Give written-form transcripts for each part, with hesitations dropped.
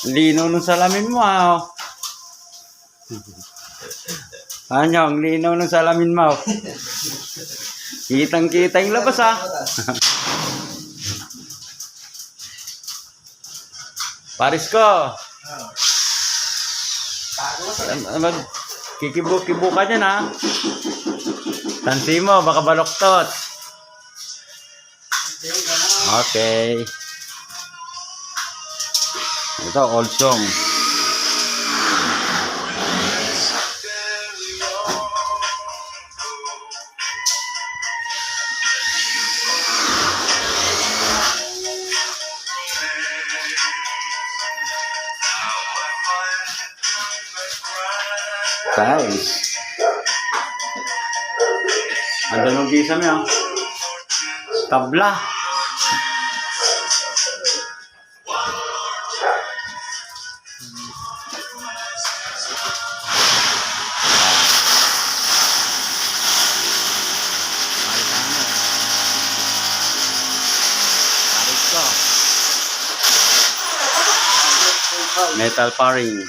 Lino ng salamin mo, ah. Ano, ang linaw ng salamin mo. Kitang-kita yung labas, ah. Paris ko. Kikibo-kibo ka dyan, ha. Tansi mo, baka baloktot. Okay. Ito, old song. Guys. Anda nung gisa mo, tabla. Metal paring.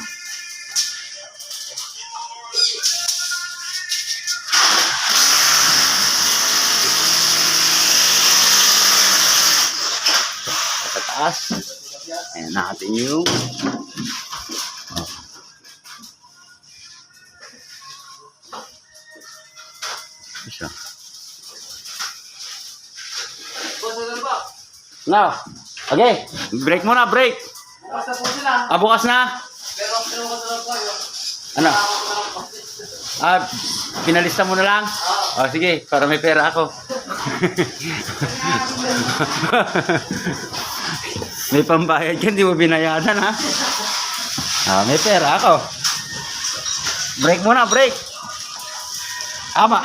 Pataas. Ayan natin yung isa. Now, okay. Break muna, break. Bukas na. Ano? Pinalista mo na lang? Sige, para may pera ako. May pambayad ka, hindi mo binayadan, ha? May pera ako. Break muna, break. Ama.